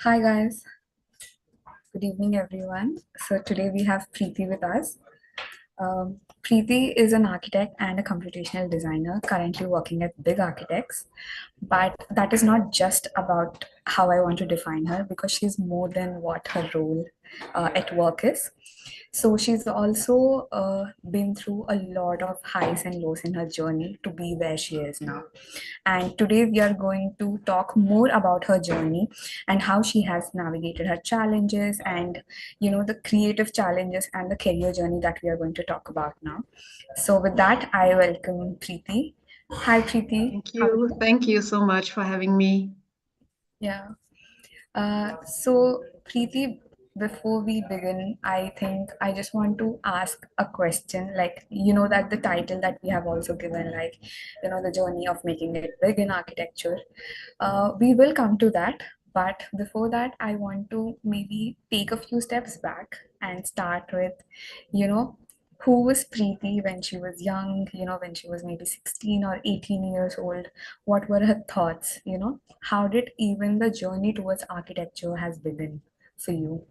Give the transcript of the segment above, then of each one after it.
Hi guys, good evening everyone. So today we have Preety with us. Preety is an architect and a computational designer currently working at big architects. But that is not just about how I want to define her because she's more than what her role at work is. So she's also been through a lot of highs and lows in her journey to be where she is now. And today we are going to talk more about her journey and how she has navigated her challenges and the creative challenges and the career journey that we are going to talk about now. So with that, I welcome Preeti. Hi Preeti. Thank How are you. you? Thank you so much for having me. Yeah. So, Preeti, before we begin, I think I just want to ask a question. Like, that the title that we have also given, like, the journey of making it big in architecture. We will come to that. But before that, I want to maybe take a few steps back and start with, you know, who was Preeti when she was young, when she was maybe 16 or 18 years old? What were her thoughts? How did even the journey towards architecture has begun for you?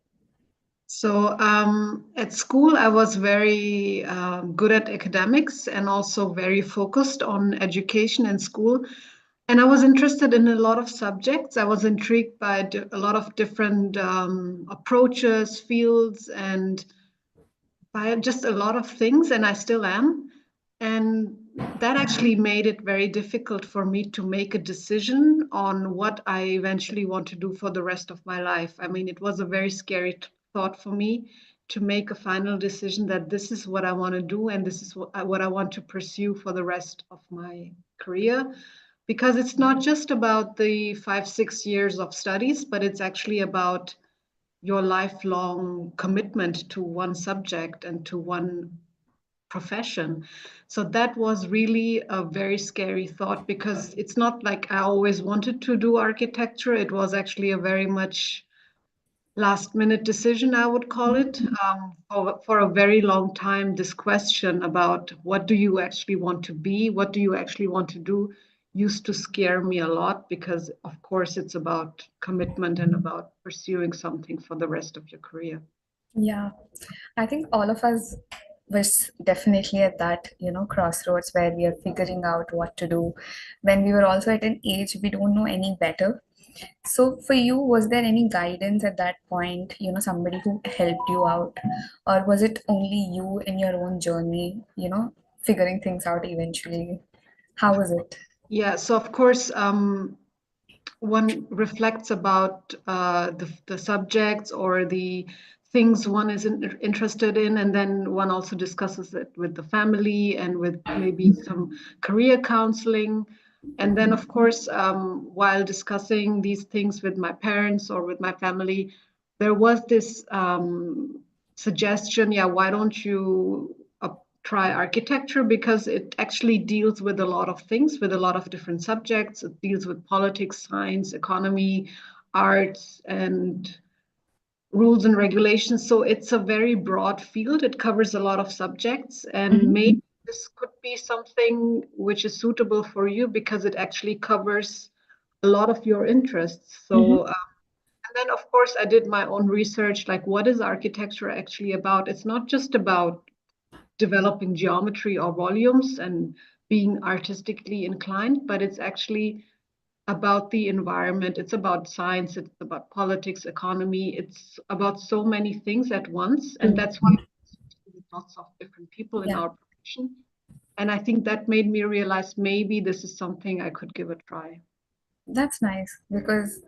At school, I was very good at academics and also very focused on education in school. And I was interested in a lot of subjects. I was intrigued by a lot of different approaches, fields, and by just a lot of things, and I still am. And that actually made it very difficult for me to make a decision on what I eventually want to do for the rest of my life. I mean, it was a very scary thought for me to make a final decision that this is what I want to do and this is what I want to pursue for the rest of my career. Because it's not just about the 5, 6 years of studies, but it's actually about your lifelong commitment to one subject and to one profession. So that was really a very scary thought because it's not like I always wanted to do architecture. It was actually a very much last minute decision, I would call it. For a very long time, this question about what do you actually want to be, what do you actually want to do, used to scare me a lot because, of course, it's about commitment and about pursuing something for the rest of your career. Yeah, I think all of us was definitely at that, crossroads where we are figuring out what to do. When we were also at an age we don't know any better. So for you, was there any guidance at that point, somebody who helped you out, or was it only you in your own journey, figuring things out eventually? How was it? Yeah, so of course, one reflects about the subjects or the things one is interested in, and then one also discusses it with the family and with maybe some career counseling. And then, of course, while discussing these things with my parents or with my family, there was this suggestion, yeah, why don't you try architecture because it actually deals with a lot of things, with a lot of different subjects. It deals with politics, science, economy, arts, and rules and regulations. So it's a very broad field. It covers a lot of subjects, and Mhm. maybe this could be something which is suitable for you because it actually covers a lot of your interests. Mhm. And then, of course, I did my own research like, what is architecture actually about? It's not just about developing geometry or volumes and being artistically inclined, but it's actually about the environment. It's about science. It's about politics, economy. It's about so many things at once. And Mm. that's why with lots of different people in Yeah. our profession. And I think that made me realize maybe this is something I could give a try. That's nice because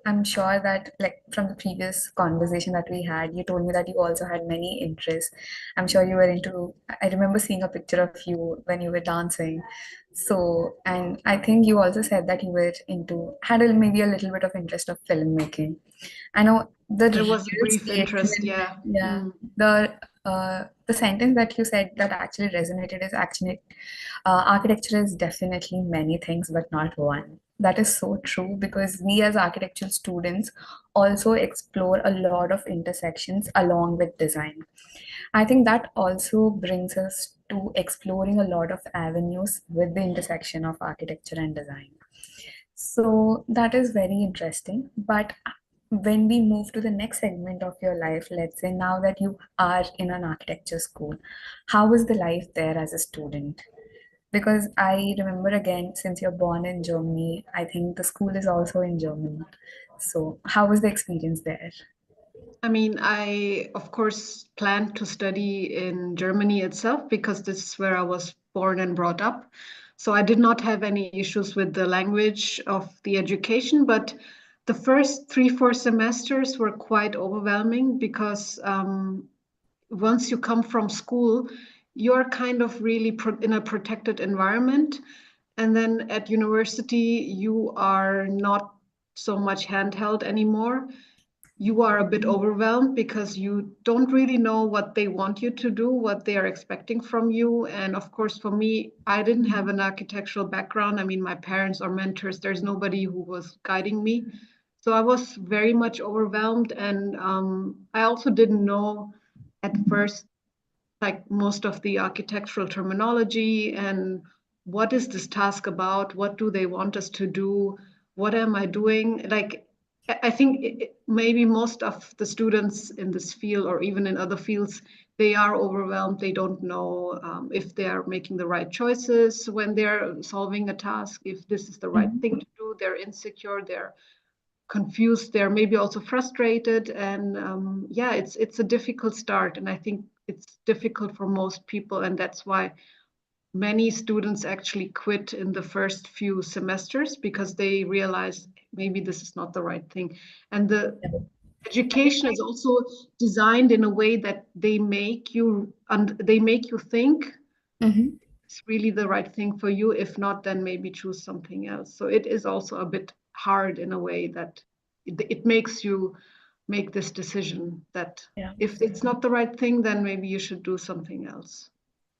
I'm sure that, like, from the previous conversation that we had, you told me that you also had many interests. I'm sure you were into, I remember seeing a picture of you when you were dancing. So, and I think you also said that you were into, had maybe a little bit of interest of filmmaking. I know the There was a real brief interest, statement, yeah. yeah, Mm. the sentence that you said that actually resonated is actually architecture is definitely many things, but not one. That is so true because we as architectural students also explore a lot of intersections along with design. I think that also brings us to exploring a lot of avenues with the intersection of architecture and design. So that is very interesting. But when we move to the next segment of your life, let's say now that you are in an architecture school, how was the life there as a student? Because I remember, again, since you're born in Germany, I think the school is also in Germany. So how was the experience there? I mean, I, of course, planned to study in Germany itself because this is where I was born and brought up. So I did not have any issues with the language of the education, but the first 3, 4 semesters were quite overwhelming because once you come from school, you're kind of really in a protected environment. And then at university, you are not so much handheld anymore. You are a bit overwhelmed because you don't really know what they want you to do, what they are expecting from you. And of course, for me, I didn't have an architectural background. I mean, my parents or mentors, there's nobody who was guiding me. So I was very much overwhelmed. And I also didn't know at first like most of the architectural terminology and what is this task about? What do they want us to do? What am I doing? Like, I think maybe most of the students in this field or even in other fields, they are overwhelmed. They don't know if they are making the right choices when they're solving a task, if this is the right Mhm. thing to do. They're insecure. They're confused, they're maybe also frustrated, and yeah, it's a difficult start, and I think it's difficult for most people, and that's why many students actually quit in the first few semesters because they realize maybe this is not the right thing. And the education is also designed in a way that they make you think Mhm. it's really the right thing for you. If not, then maybe choose something else. So it is also a bit hard in a way that it makes you make this decision that Yeah. if it's not the right thing, then maybe you should do something else.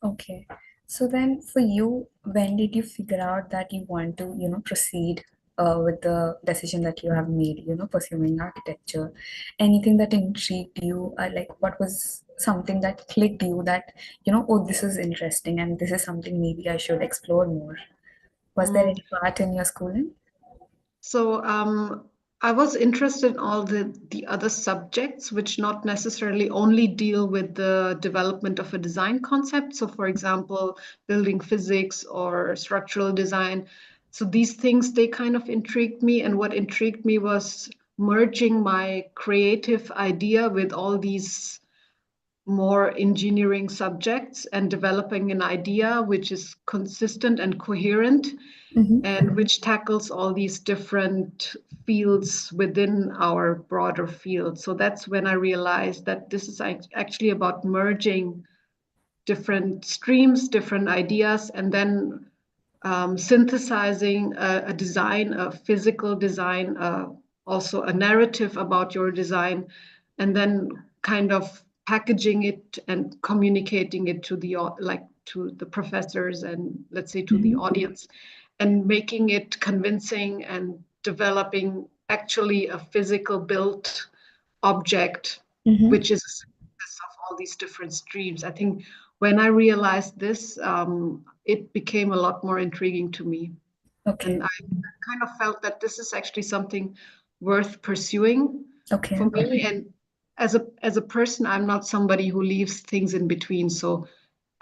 Okay. So then for you, when did you figure out that you want to, proceed with the decision that you have made, pursuing architecture? Anything that intrigued you, like what was something that clicked you that, oh, this is interesting and this is something maybe I should explore more? Was there Mm. any part in your schooling? So I was interested in all the other subjects, which not necessarily only deal with the development of a design concept. So, for example, building physics or structural design. So these things they kind of intrigued me, and what intrigued me was merging my creative idea with all these more engineering subjects and developing an idea which is consistent and coherent Mm-hmm. and which tackles all these different fields within our broader field. So that's when I realized that this is actually about merging different streams, different ideas, and then synthesizing a design, a physical design, also a narrative about your design, and then kind of packaging it and communicating it to to the professors and let's say to the Mm-hmm. audience, and making it convincing and developing actually a physical built object, Mm-hmm. which is a synthesis of all these different streams. I think when I realized this, it became a lot more intriguing to me. Okay. And I kind of felt that this is actually something worth pursuing Okay. for me. And as a person, I'm not somebody who leaves things in between. So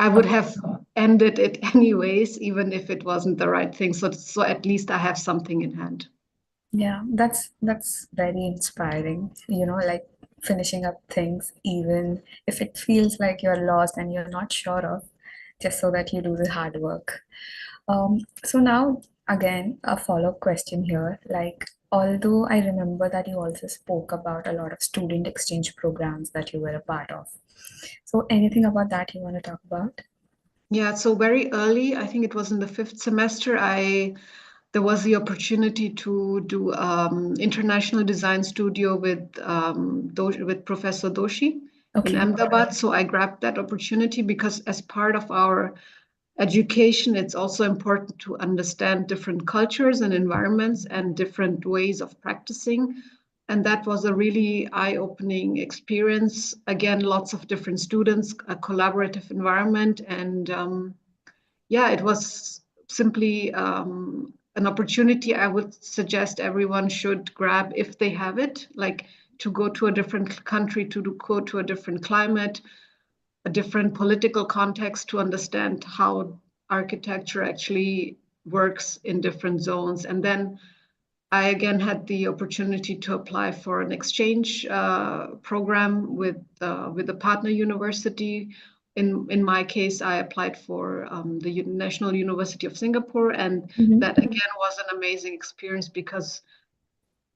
I would Okay. have ended it anyways, even if it wasn't the right thing. So at least I have something in hand. Yeah, that's very inspiring. Like finishing up things even if it feels like you're lost and you're not sure of, just so that you do the hard work. So now again, a follow-up question here. Like, although I remember that you also spoke about a lot of student exchange programs that you were a part of. So anything about that you want to talk about? Yeah, so very early, I think it was in the fifth semester, I there was the opportunity to do international design studio with Professor Doshi in Okay. Ahmedabad. So I grabbed that opportunity because as part of our education, it's also important to understand different cultures and environments and different ways of practicing. And that was a really eye-opening experience. Again, lots of different students, a collaborative environment, and yeah, it was simply an opportunity I would suggest everyone should grab if they have it, like to go to a different country, go to a different climate, a different political context to understand how architecture actually works in different zones. And then I again had the opportunity to apply for an exchange program with a partner university. In my case, I applied for the National University of Singapore, and that Mm-hmm. again was an amazing experience because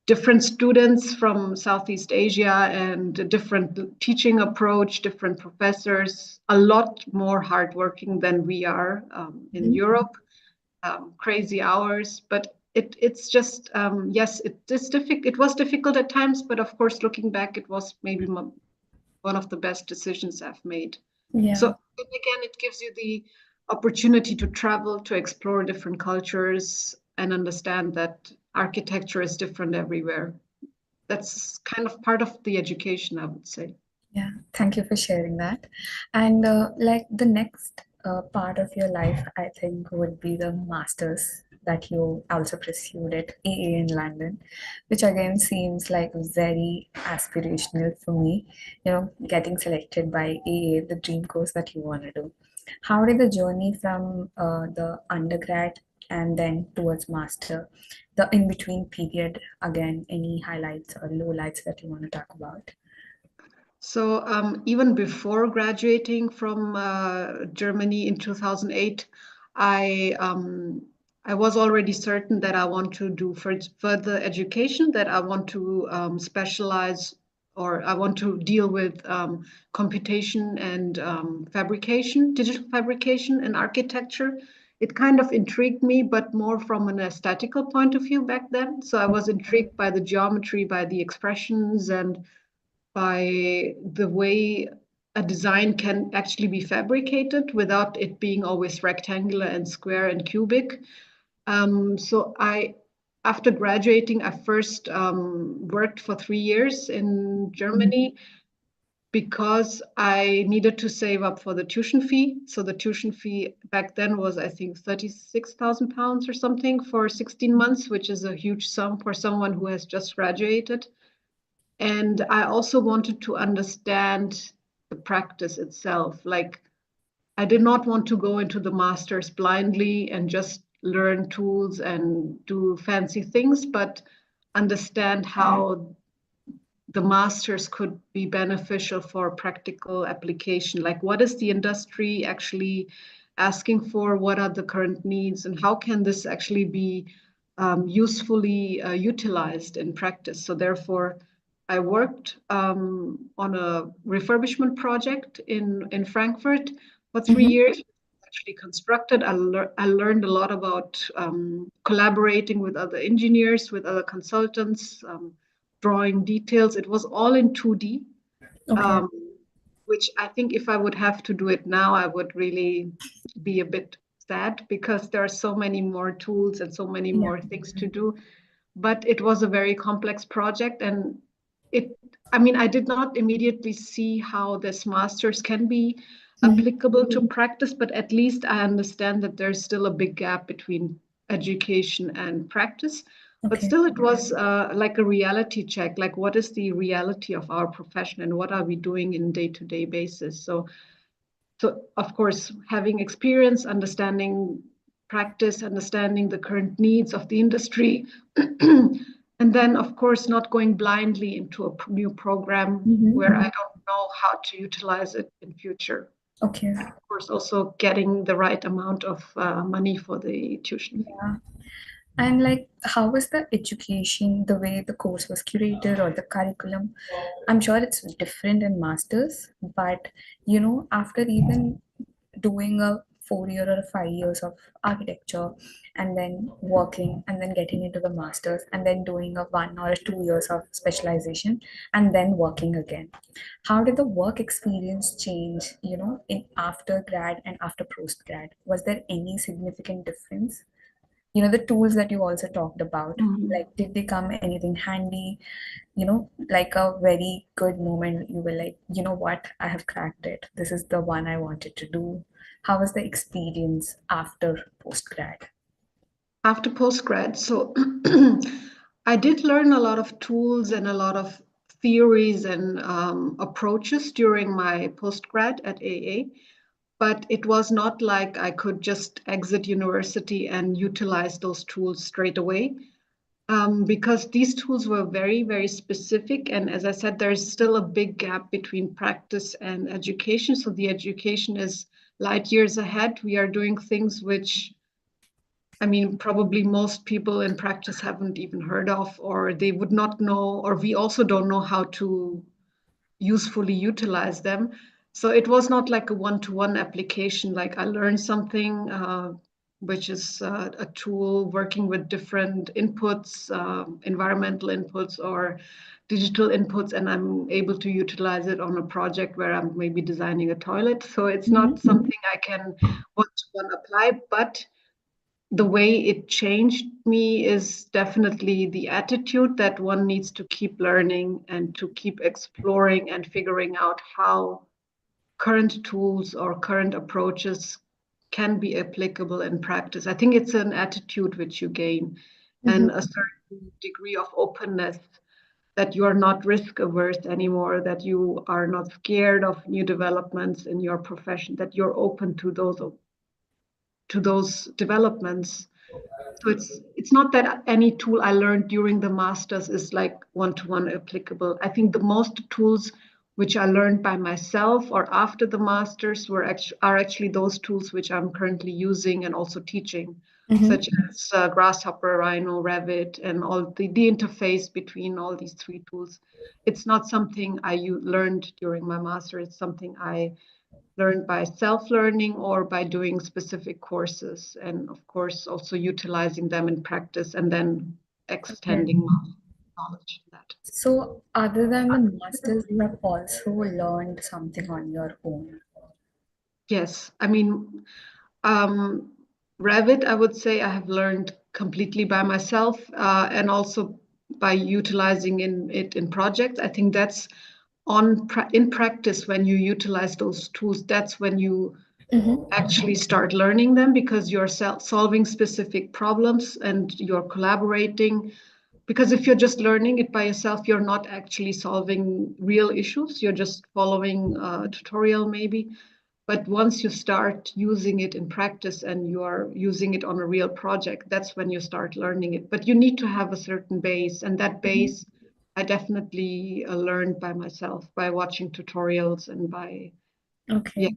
different students from Southeast Asia and a different teaching approach, different professors, a lot more hardworking than we are in Europe, crazy hours, but it's just yes, it was difficult at times, but of course, looking back, it was maybe one of the best decisions I've made. So Yeah. again, it gives you the opportunity to travel, to explore different cultures, and understand that architecture is different everywhere. That's kind of part of the education, I would say. Yeah, thank you for sharing that. And like the next part of your life, I think would be the masters that you also pursued at AA in London, which again seems like very aspirational for me. You know, getting selected by AA, the dream course that you want to do. How did the journey from the undergrad and then towards master, the in between period, again, any highlights or lowlights that you want to talk about? So even before graduating from Germany in 2008, I um, I was already certain that I want to do further education, that I want to specialize or I want to deal with computation and fabrication, digital fabrication and architecture. It kind of intrigued me, but more from an aesthetical point of view back then. So I was intrigued by the geometry, by the expressions, and by the way a design can actually be fabricated without it being always rectangular and square and cubic. After graduating, I first worked for 3 years in Germany because I needed to save up for the tuition fee. So the tuition fee back then was, I think, £36,000 or something for 16 months, which is a huge sum for someone who has just graduated. And I also wanted to understand the practice itself. Like, I did not want to go into the masters blindly and just learn tools and do fancy things, but understand how the masters could be beneficial for practical application. Like, what is the industry actually asking for? What are the current needs? And how can this actually be usefully utilized in practice? So, therefore, I worked on a refurbishment project in Frankfurt for three Mm-hmm. years. Actually constructed. I learned a lot about collaborating with other engineers, with other consultants, drawing details. It was all in 2D, Okay. um, which I think if I would have to do it now, I would really be a bit sad because there are so many more tools and so many Yeah. more things to do. But it was a very complex project, and it, I mean, I did not immediately see how this masters can be Mhm. applicable to practice, but at least I understand that there's still a big gap between education and practice. But Okay. still, it was like a reality check, like what is the reality of our profession and what are we doing in day-to-day basis. So of course, having experience, understanding practice, understanding the current needs of the industry, and then of course not going blindly into a new program where I Mm-hmm. don't know how to utilize it in future. Okay. Of course, also getting the right amount of money for the tuition fee. Yeah. And like, how was the education, the way the course was curated or the curriculum? I'm sure it's different in masters, but you know, after even doing a 4 year or 5 years of architecture and then working and then getting into the masters and then doing a 1 or 2 years of specialization and then working again, how did the work experience change, you know, in after grad and after post grad? Was there any significant difference? You know, the tools that you also talked about, Mhm. like did they come anything handy, you know, like a very good moment you were like, you know what, I have cracked it, this is the one I wanted to do? How was the experience after post grad? After postgrad. So I did learn a lot of tools and a lot of theories and approaches during my postgrad at AA, but it was not like I could just exit university and utilize those tools straight away. Because these tools were very, very specific. And as I said, there's still a big gap between practice and education. So the education is light years ahead. We are doing things which, I mean, probably most people in practice haven't even heard of, or they would not know, or we also don't know how to usefully utilize them. So it was not like a one-to-one application. Like I learned something, which is a tool working with different inputs, environmental inputs or digital inputs, and I'm able to utilize it on a project where I'm maybe designing a toilet. So it's not Mm-hmm. something I can one-to-one apply, but the way it changed me is definitely the attitude that one needs to keep learning and to keep exploring and figuring out how current tools or current approaches can be applicable in practice. I think it's an attitude which you gain and a certain degree of openness that you are not risk averse anymore, that you are not scared of new developments in your profession, that you're open to those developments. So it's not that any tool I learned during the masters is like one-to-one applicable. I think the most tools which I learned by myself or after the masters are actually those tools which I'm currently using and also teaching, Mm-hmm. such as Grasshopper, Rhino, Revit, and all the interface between all these three tools. It's not something learned during my master. It's something I learned by self-learning or by doing specific courses, and of course also utilizing them in practice and then Okay. extending my knowledge in that. So, other than the masters, you have also learned something on your own. Yes, I mean, um, Revit, I would say I have learned completely by myself, and also by utilizing it in projects. I think that's in practice when you utilize those tools. That's when you Mm-hmm. actually start learning them, because you're solving specific problems and you're collaborating. Because if you're just learning it by yourself, you're not actually solving real issues. You're just following a tutorial maybe. But once you start using it in practice and you are using it on a real project, that's when you start learning it. But you need to have a certain base, and that Mm-hmm. base I definitely learned by myself, by watching tutorials and by, yeah, Okay.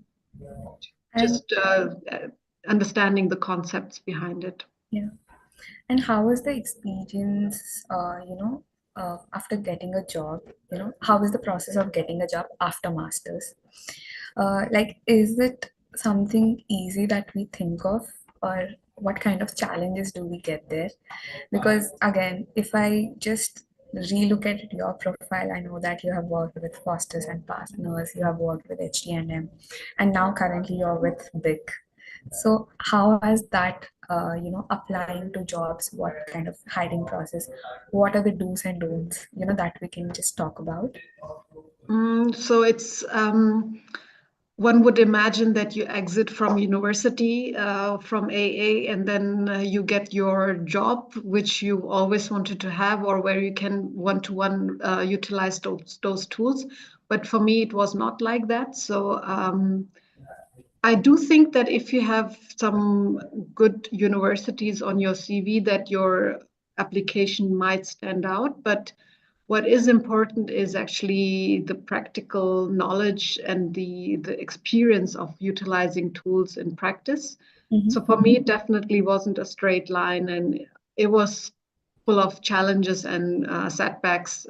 And just understanding the concepts behind it. yeah. And how was the experience, after getting a job? How was the process of getting a job after masters? Like, is it something easy that we think of, or what kind of challenges do we get there? Because again, if I just relook at your profile, I know that you have worked with Fosters and Partners, you have worked with HT&M, and now currently you're with Big. So how has that, applying to jobs, what kind of hiring process, what are the do's and don'ts, that we can just talk about? So it's one would imagine that you exit from university, from AA, and then you get your job, which you always wanted to have, or where you can one-to-one utilize those tools. But for me, it was not like that. So I do think that if you have some good universities on your CV, that your application might stand out. But what is important is actually the practical knowledge and the experience of utilizing tools in practice. So Mm-hmm. for me, it definitely wasn't a straight line, and it was full of challenges and setbacks.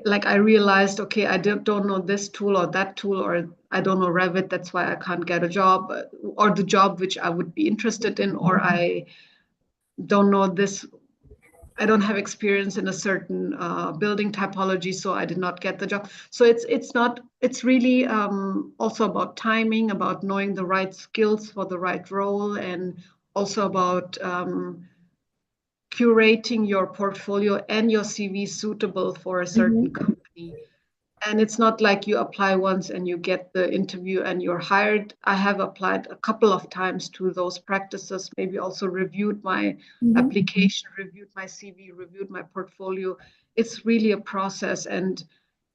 Like I realized, okay, I don't know this tool or that tool, or I don't know Revit, that's why I can't get a job, or the job which I would be interested in, or I don't know this, I don't have experience in a certain building typology, so I did not get the job. So it's really also about timing, about knowing the right skills for the right role, and also about curating your portfolio and your CV suitable for a certain Mm-hmm. company. And it's not like you apply once and you get the interview and you're hired. I have applied a couple of times to those practices, maybe also reviewed my Mm-hmm. application, reviewed my CV, reviewed my portfolio. It's really a process. And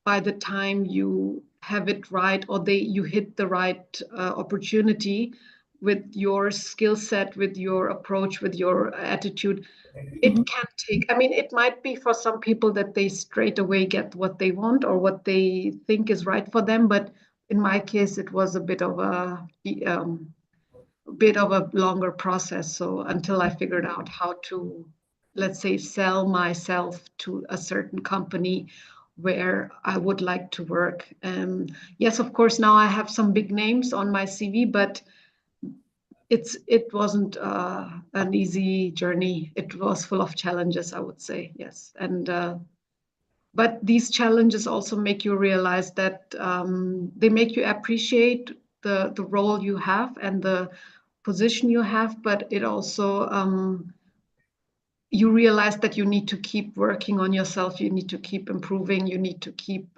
by the time you have it right, or you hit the right opportunity with your skill set, with your approach, with your attitude, it can take, I mean, it might be for some people that they straight away get what they want or what they think is right for them, but in my case it was a um, bit of a longer process. So until I figured out how to, let's say, sell myself to a certain company where I would like to work. Yes, of course, now I have some big names on my CV, but it wasn't an easy journey. It was full of challenges, I would say. Yes, and but these challenges also make you realize that they make you appreciate the role you have and the position you have, but it also you realize that you need to keep working on yourself, you need to keep improving, you need to keep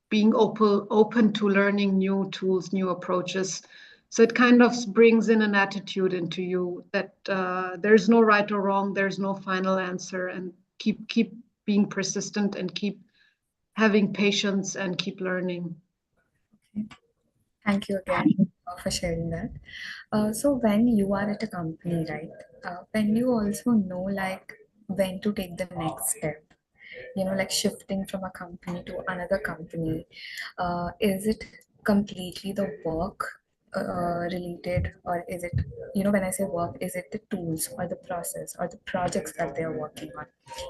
being open to learning new tools, new approaches. So it kind of brings in an attitude into you that there's no right or wrong, there's no final answer, and keep being persistent and keep having patience and keep learning. Okay. Thank you again for sharing that. So when you are at a company, right, when you also know like when to take the next step, like shifting from a company to another company, is it completely the work related, or is it, when I say work, is it the tools or the process or the projects that they are working on?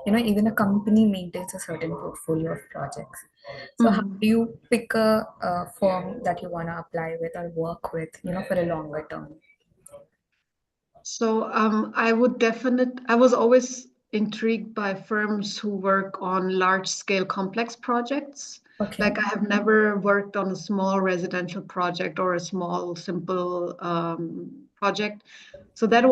Even a company maintains a certain portfolio of projects. So how Mhm. do you pick a firm that you want to apply with or work with, for a longer term? So I was always intrigued by firms who work on large scale complex projects. Okay. Like I have never worked on a small residential project or a small simple project. So that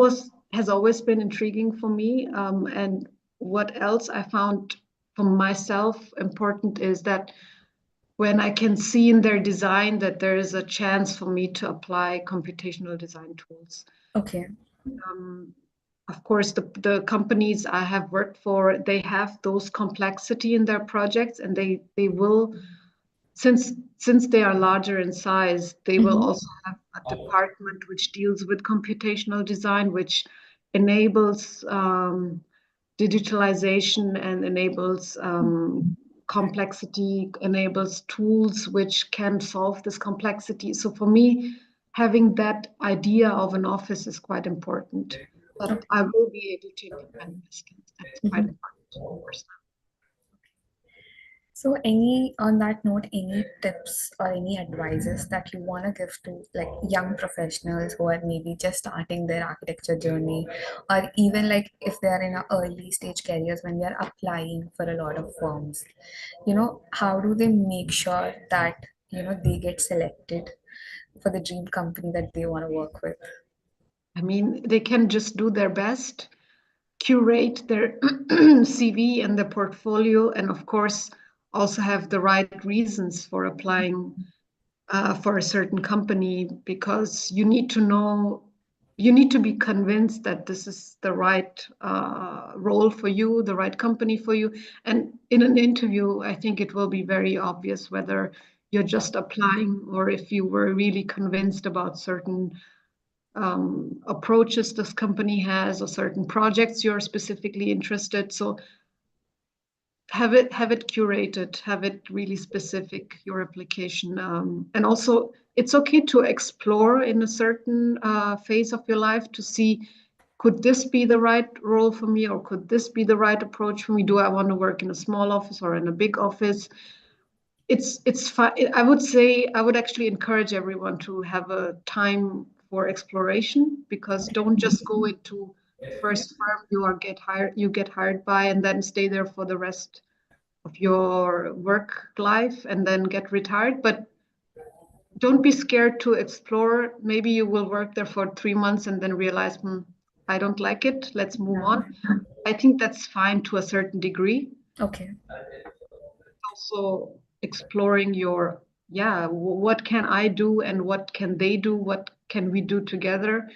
has always been intriguing for me. And what else I found for myself important is that when I can see in their design that there is a chance for me to apply computational design tools. Okay. Um, of course, the companies I have worked for, they have those complexity in their projects, and they will, since they are larger in size, they will Mm-hmm. also have a department which deals with computational design, which enables digitalization and enables complexity, enables tools which can solve this complexity. So for me, having that idea of an office is quite important. But Okay. I will be able to implement my skills. That's quite Mm-hmm. important personally. So, on that note, any tips or any advices that you want to give to like young professionals who are maybe just starting their architecture journey, or even like if they are in a early stage careers when they are applying for a lot of firms, how do they make sure that, they get selected for the dream company that they want to work with? I mean, they can just do their best, curate their CV and their portfolio, and of course, also have the right reasons for applying for a certain company, because you need to know, you need to be convinced that this is the right role for you, the right company for you. And in an interview, I think it will be very obvious whether you're just applying or if you were really convinced about certain approaches this company has or certain projects you're specifically interested. So have it curated, have it really specific, your application, and also it's okay to explore in a certain phase of your life to see, could this be the right role for me, or could this be the right approach for me? Do I want to work in a small office or in a big office? It's fine. I would say I would actually encourage everyone to have a time for exploration, because don't just go into the first firm you get hired by and then stay there for the rest of your work life and then get retired. But don't be scared to explore. Maybe you will work there for 3 months and then realize, I don't like it. Let's move Yeah. on. I think that's fine to a certain degree. Okay. Also, exploring your, yeah, what can I do and what can they do? What can we do together?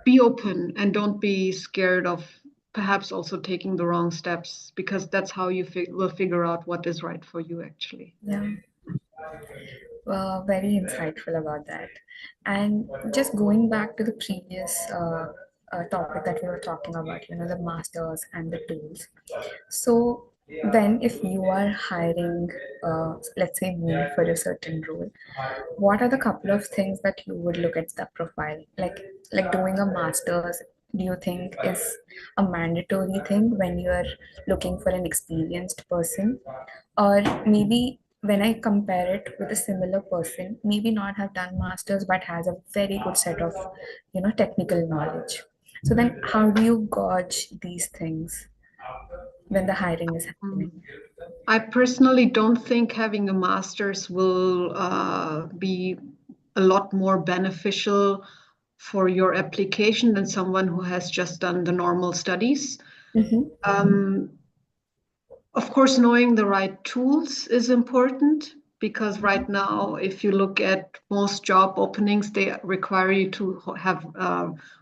Be open and don't be scared of perhaps also taking the wrong steps, because that's how you will figure out what is right for you actually. Yeah, very insightful about that. And just going back to the previous topic that we were talking about, the masters and the tools. So then, if you are hiring, let's say, me for a certain role, what are the couple of things that you would look at the profile? Like doing a master's, do you think is a mandatory thing when you are looking for an experienced person? Or maybe when I compare it with a similar person, maybe not have done masters but has a very good set of, technical knowledge. So then how do you gauge these things when the hiring is Mm. happening? I personally don't think having a master's will be a lot more beneficial for your application than someone who has just done the normal studies. Mm-hmm. Um, Of course, knowing the right tools is important, because right now, if you look at most job openings, they require you to have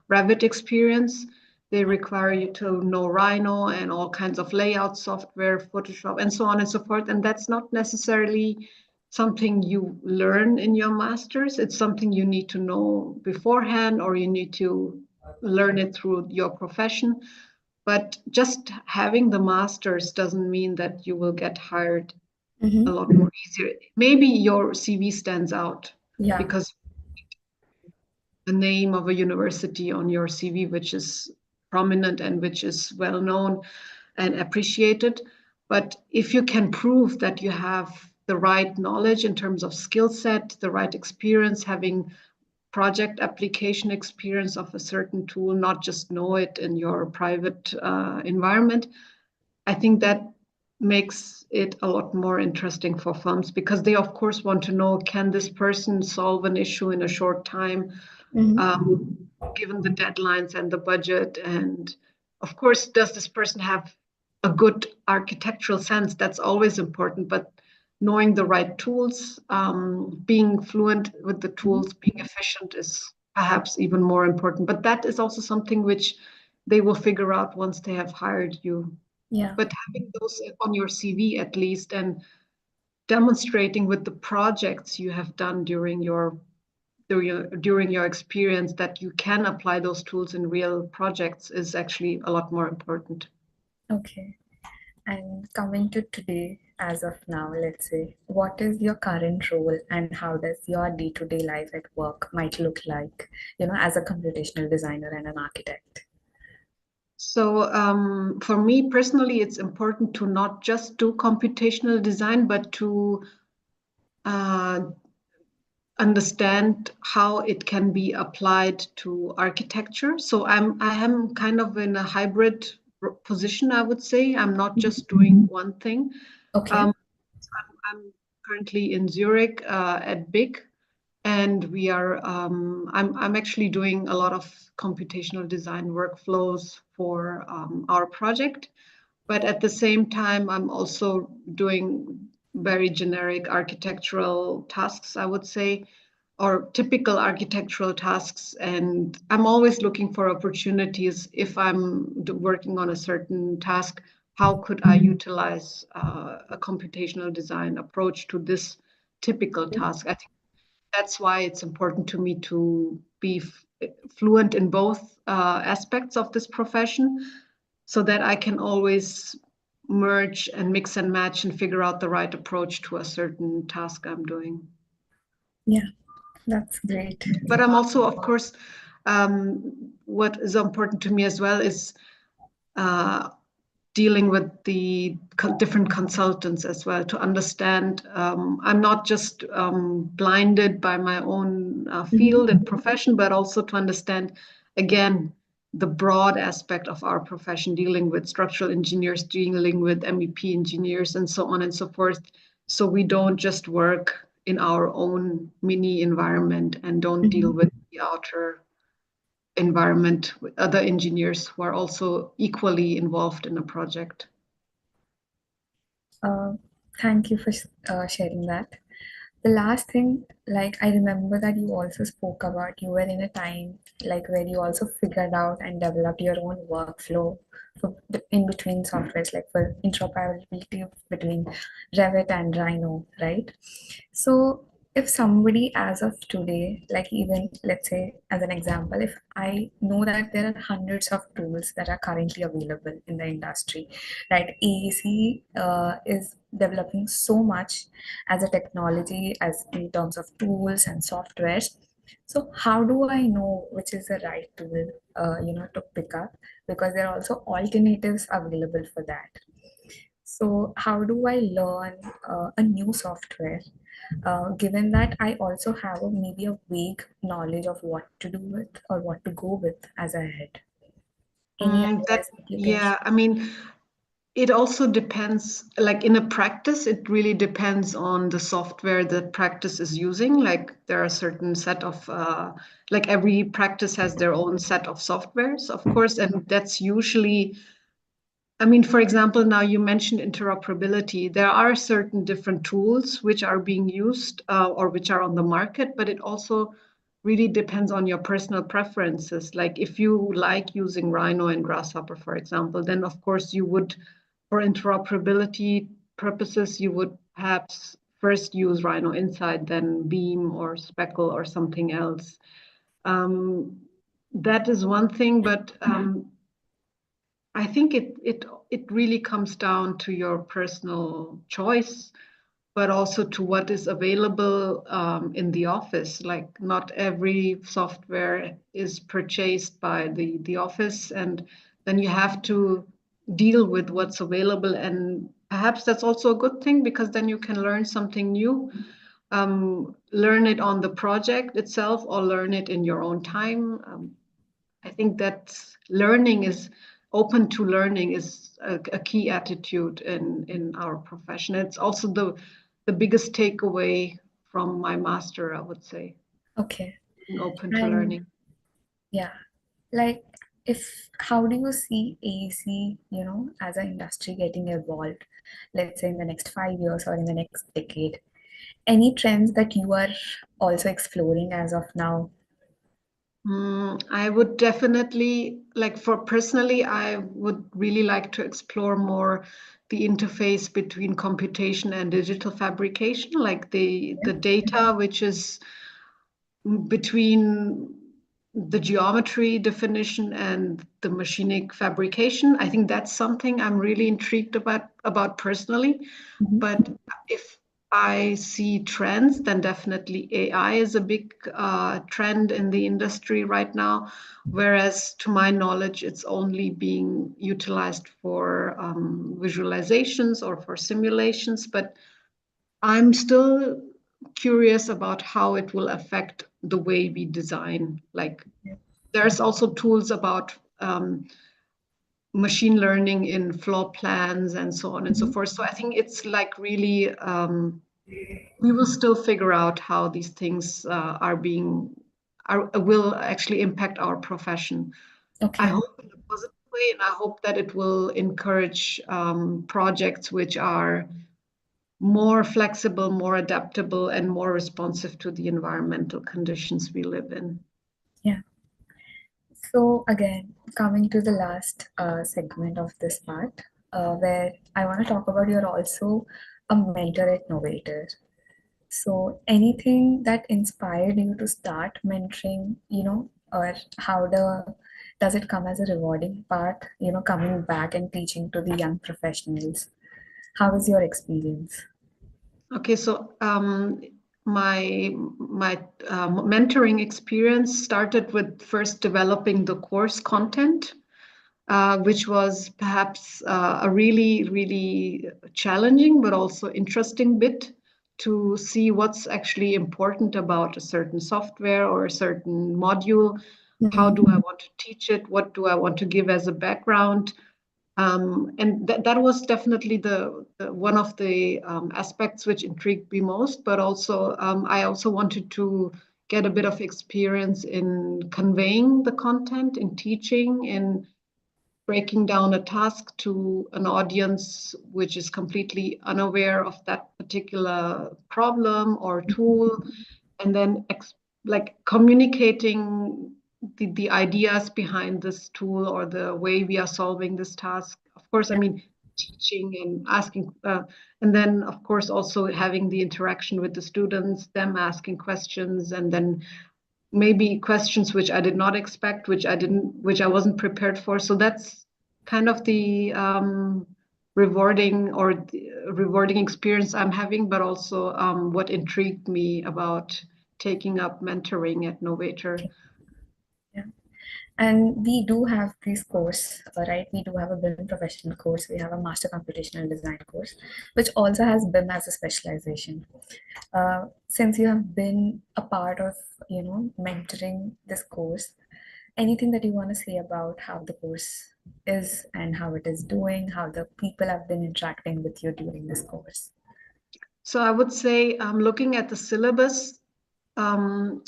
Revit experience. They require you to know Rhino and all kinds of layout software, Photoshop, and so on and so forth. And that's not necessarily something you learn in your master's. It's something you need to know beforehand, or you need to learn it through your profession. But just having the masters doesn't mean that you will get hired a Mm-hmm. lot more easier. Maybe your CV stands out Yeah. because the name of a university on your CV, which is prominent and which is well known and appreciated. But if you can prove that you have the right knowledge in terms of skill set, the right experience, having project application experience of a certain tool, not just know it in your private environment, I think that makes it a lot more interesting for firms, because they, of course, want to know, can this person solve an issue in a short time, Mm-hmm. um, given the deadlines and the budget? And of course, does this person have a good architectural sense? That's always important. But knowing the right tools, being fluent with the tools, being efficient is perhaps even more important. But that is also something which they will figure out once they have hired you. Yeah. But having those on your CV at least, and demonstrating with the projects you have done during your experience that you can apply those tools in real projects is actually a lot more important. Okay. And coming to today, as of now, let's say, what is your current role and how does your day-to-day life at work might look like, as a computational designer and an architect? So for me personally, it's important to not just do computational design, but to uh, understand how it can be applied to architecture. So I am kind of in a hybrid position, I would say. I'm not just doing one thing. Okay. Um, I'm currently in Zurich at BIG, and I'm actually doing a lot of computational design workflows for our project. But at the same time, I'm also doing very generic architectural tasks, I would say, or typical architectural tasks. And I'm always looking for opportunities. If I'm working on a certain task, how could I utilize a computational design approach to this typical task? I think that's why it's important to me to be fluent in both aspects of this profession, so that I can always merge and mix and match and figure out the right approach to a certain task I'm doing. Yeah, that's great. But I'm also, of course, what is important to me as well is uh, dealing with the different consultants as well, to understand. I'm not just blinded by my own field Mm-hmm. and profession, but also to understand, again, the broad aspect of our profession, dealing with structural engineers, dealing with MEP engineers, and so on and so forth. So we don't just work in our own mini environment and don't deal Mm-hmm. with the outer environment with other engineers who are also equally involved in a project. Thank you for sharing that. The last thing, like I remember that you also spoke about you were in a time like where you also figured out and developed your own workflow for in between softwares, like for interoperability between Revit and Rhino, right? So if somebody as of today, like even let's say as an example, if I know that there are hundreds of tools that are currently available in the industry, right? AEC is developing so much as a technology, as in terms of tools and softwares. So how do I know which is the right tool, to pick up? Because there are also alternatives available for that. So how do I learn a new software, given that I also have maybe a vague knowledge of what to do with or what to go with as I head? Any That advice that you can yeah, share? I mean, it also depends, like in a practice, it really depends on the software that practice is using. Like there are a certain set of, like every practice has their own set of softwares, of course, and that's usually, I mean, for example, now you mentioned interoperability. There are certain different tools which are being used or which are on the market, but it also really depends on your personal preferences. Like if you like using Rhino and Grasshopper, for example, then of course you would, for interoperability purposes, you would perhaps first use Rhino Inside, then Beam or Speckle or something else. Um, that is one thing, but I think it really comes down to your personal choice, but also to what is available in the office. Like not every software is purchased by the office, and then you have to deal with what's available. And perhaps that's also a good thing because then you can learn something new, learn it on the project itself, or learn it in your own time. I think that learning is open to learning is a key attitude in our profession. It's also the biggest takeaway from my master, I would say, Okay. being open to And learning. yeah, like if how do you see AEC, as an industry getting evolved, let's say in the next 5 years or in the next decade? Any trends that you are also exploring as of now? I would definitely like for personally, I would really like to explore more the interface between computation and digital fabrication, like the data which is between the geometry definition and the machinic fabrication. I think that's something I'm really intrigued about personally. Mhm. But if I see trends, then definitely AI is a big trend in the industry right now. Whereas, to my knowledge, it's only being utilized for visualizations or for simulations. But I'm still curious about how it will affect the way we design. Like, there's also tools about machine learning in floor plans and so on and so Mhm. forth. So I think it's like really, we will still figure out how these things will actually impact our profession. I Okay. hope in a positive way, and I hope that it will encourage projects which are more flexible, more adaptable, and more responsive to the environmental conditions we live in. Yeah. So again, coming to the last segment of this part, where I want to talk about you're also a mentor at Novator. So anything that inspired you to start mentoring, or how does it come as a rewarding part, coming back and teaching to the young professionals? How is your experience? Okay, so my mentoring experience started with first developing the course content, which was perhaps a really challenging but also interesting bit to see what's actually important about a certain software or a certain module. How do I Mhm. want to teach it? What do I want to give as a background? And that was definitely the one of the aspects which intrigued me most. But also, I also wanted to get a bit of experience in conveying the content, in teaching, in breaking down a task to an audience which is completely unaware of that particular problem or tool, and then like communicating the ideas behind this tool or the way we are solving this task. Of course, I Yeah. mean, teaching and asking, and then of course also having the interaction with the students, them asking questions, and then maybe questions which I did not expect, which I wasn't prepared for. So that's kind of the rewarding experience I'm having, but also what intrigued me about taking up mentoring at Novatr. Yeah. And we do have this course, right? We do have a BIM professional course. We have a Master Computational Design course, which also has BIM as a specialization. Since you have been a part of, mentoring this course, anything that you want to say about how the course is and how it is doing, how the people have been interacting with you during this course? So I would say, looking at the syllabus, um,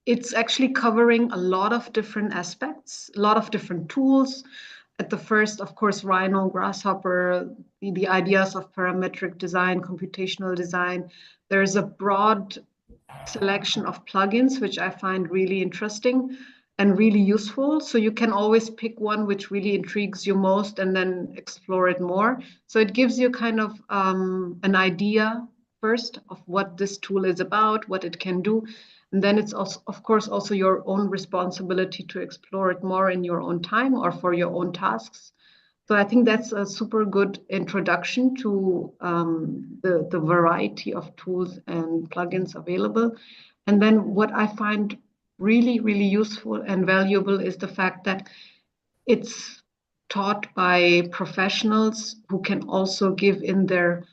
it's actually covering a lot of different aspects, a lot of different tools. At the first, of course, Rhino, Grasshopper, the ideas of parametric design, computational design. There's a broad selection of plugins, which I find really interesting and really useful. So you can always pick one which really intrigues you most and then explore it more. So it gives you kind of an idea first of what this tool is about, what it can do. And then it's also, of course, also your own responsibility to explore it more in your own time or for your own tasks. So I think that's a super good introduction to the variety of tools and plugins available. And then what I find really, really useful and valuable is the fact that it's taught by professionals who can also give in their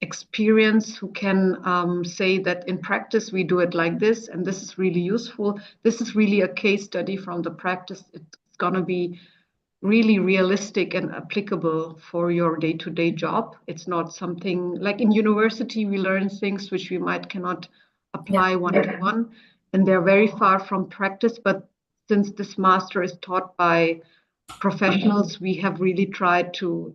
experience, who can say that in practice we do it like this, and this is really useful. This is really a case study from the practice. It's going to be really realistic and applicable for your day-to-day job. It's not something like in university we learn things which we might cannot Yeah. apply one-to-one, and they're very far from practice. But since this master is taught by professionals, we have really tried to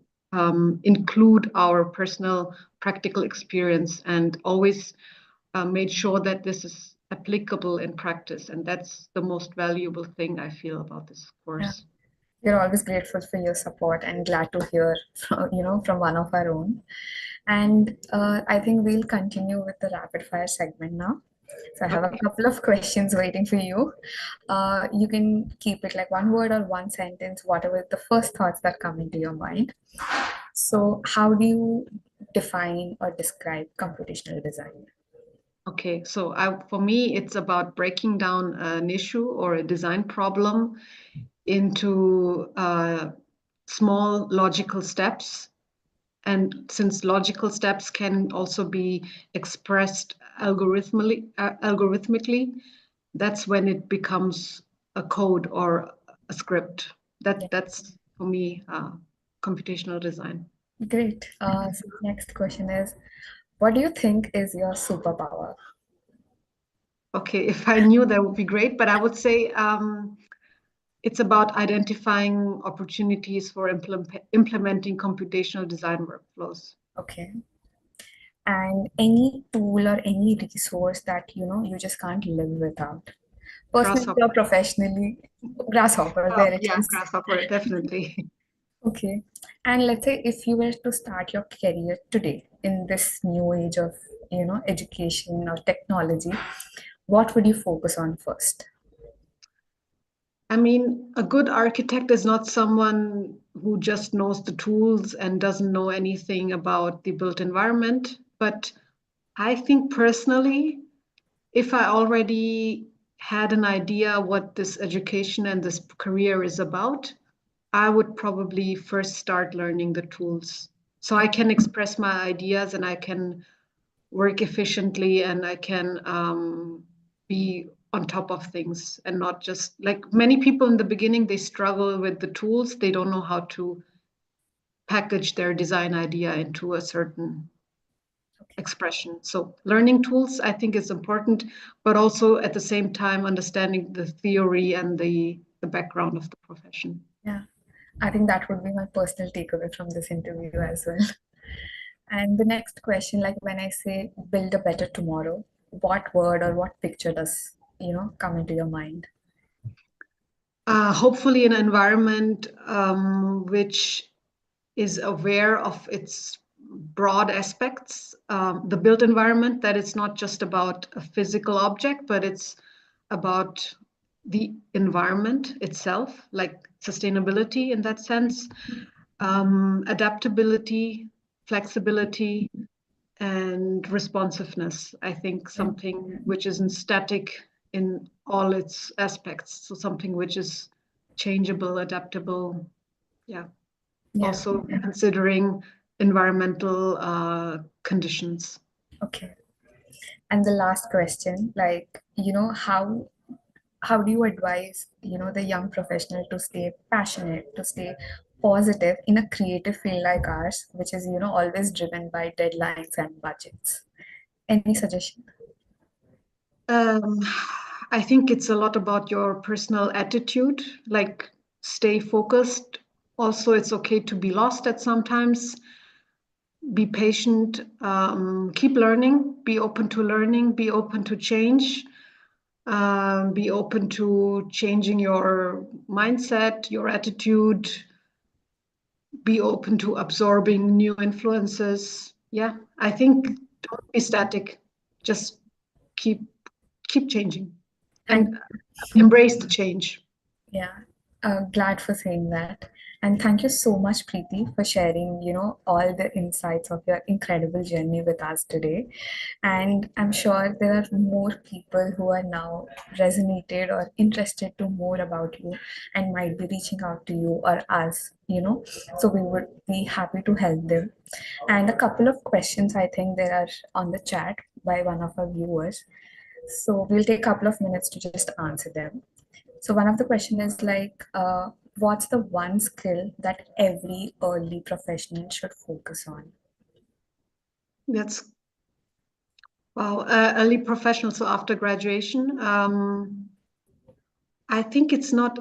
include our personal practical experience and always made sure that this is applicable in practice. And that's the most valuable thing I feel about this Yeah. course. We're always grateful for your support and glad to hear from, from one of our own. And I think we'll continue with the rapid fire segment now. So I have a Okay. couple of questions waiting for you. You can keep it like one word or one sentence, whatever the first thoughts that come into your mind. So how do you define or describe computational design? Okay, so for me, it's about breaking down an issue or a design problem into small logical steps. And since logical steps can also be expressed algorithmically, that's when it becomes a code or a script. Yeah, That's for me computational design. great. So next question is, what do you think is your superpower? Okay, if I knew that would be great, but I would say it's about identifying opportunities for implementing computational design workflows. Okay. And any tool or any resource that you just can't live without, personally or Grasshopper. professionally? Grasshopper, Oh, there it yeah, is. Grasshopper, definitely. Okay. And let's say if you were to start your career today in this new age of education or technology, what would you focus on first? I mean, a good architect is not someone who just knows the tools and doesn't know anything about the built environment. But I think personally, if I already had an idea what this education and this career is about, I would probably first start learning the tools so I can express my ideas and I can work efficiently and I can be on top of things and not just like many people in the beginning, they struggle with the tools. They don't know how to package their design idea into a certain Okay. expression. So learning tools, I think, is important, but also at the same time understanding the theory and the background of the profession. Yeah. I think that would be my personal takeaway from this interview as well. And the next question, like when I say build a better tomorrow, what word or what picture does, come into your mind? Hopefully, an environment which is aware of its broad aspects. The built environment, that it's not just about a physical object, but it's about the environment itself, like sustainability in that sense, adaptability, flexibility, and responsiveness. I think Yeah, something which isn't static in all its aspects. So something which is changeable, adaptable. Yeah. yeah, Also yeah. considering environmental conditions. Okay. And the last question, like, how do you advise, the young professional to stay passionate, to stay positive in a creative field like ours, which is, always driven by deadlines and budgets? Any suggestion? Um, I think it's a lot about your personal attitude, like stay focused. Also, it's okay to be lost at sometimes. Be patient, keep learning, be open to learning, be open to change, be open to changing your mindset, your attitude, be open to absorbing new influences. Yeah, I think don't be static. Just keep keep changing Thank and embrace the change. Yeah, glad for saying that. And thank you so much, Preeti, for sharing, all the insights of your incredible journey with us today. And I'm sure there are more people who are now resonated or interested to more about you and might be reaching out to you or us, So we would be happy to help them. And a couple of questions I think there are on the chat by one of our viewers. So we'll take a couple of minutes to just answer them. So one of the question is like, what's the one skill that every early professional should focus on? That's wow. Early professional, so after graduation, I think it's not.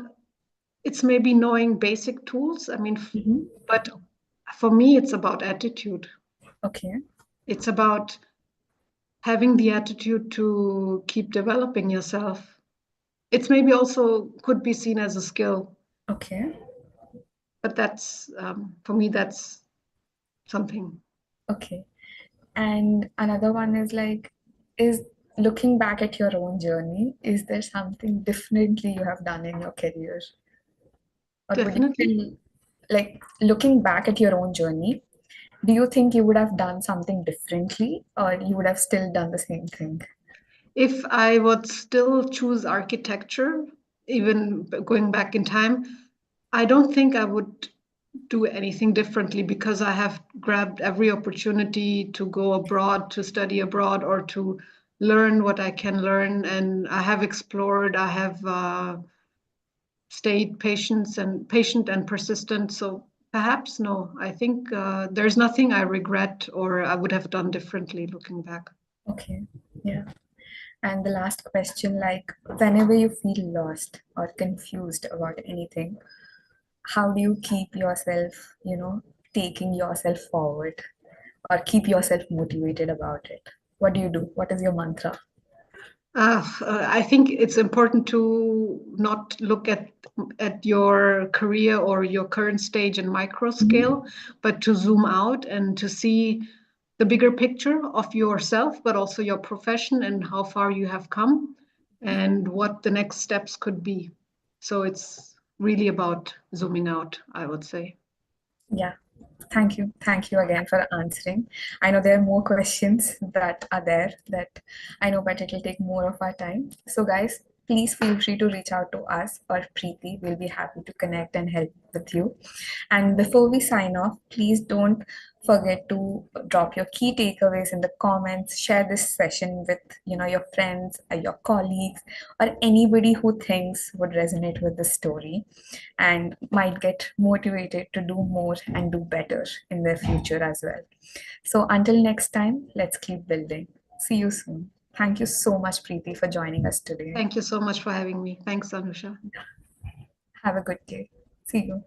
It's maybe knowing basic tools. I mean, Hmm. but for me, it's about attitude. Okay, It's about having the attitude to keep developing yourself. It's maybe also could be seen as a skill, okay, but that's for me, that's something. okay. And another one is like, is looking back at your own journey, is there something differently you have done in your career? Or would you Definitely. feel like looking back at your own journey, do you think you would have done something differently or you would have still done the same thing? If I would still choose architecture, even going back in time, I don't think I would do anything differently because I have grabbed every opportunity to go abroad, to study abroad, or to learn what I can learn. And I have explored, I have stayed patient and persistent. So perhaps no, I think there's nothing I regret or I would have done differently looking back. Okay, yeah. And the last question, like whenever you feel lost or confused about anything, how do you keep yourself, taking yourself forward or keep yourself motivated about it? What do you do? What is your mantra? I think it's important to not look at your career or your current stage in micro scale, Mhm. but to zoom out and to see the bigger picture of yourself, but also your profession and how far you have come and what the next steps could be. So it's really about zooming out, I would say. Yeah. Thank you. Thank you again for answering. I know there are more questions that are there that I know, but it will take more of our time. So, guys, please feel free to reach out to us or Preeti. We'll be happy to connect and help with you. And before we sign off, please don't forget to drop your key takeaways in the comments. Share this session with your friends or your colleagues or anybody who thinks would resonate with the story and might get motivated to do more and do better in their future as well. So until next time, let's keep building. See you soon. Thank you so much, Preeti, for joining us today. Thank you so much for having me. Thanks, Anusha. Have a good day. See you.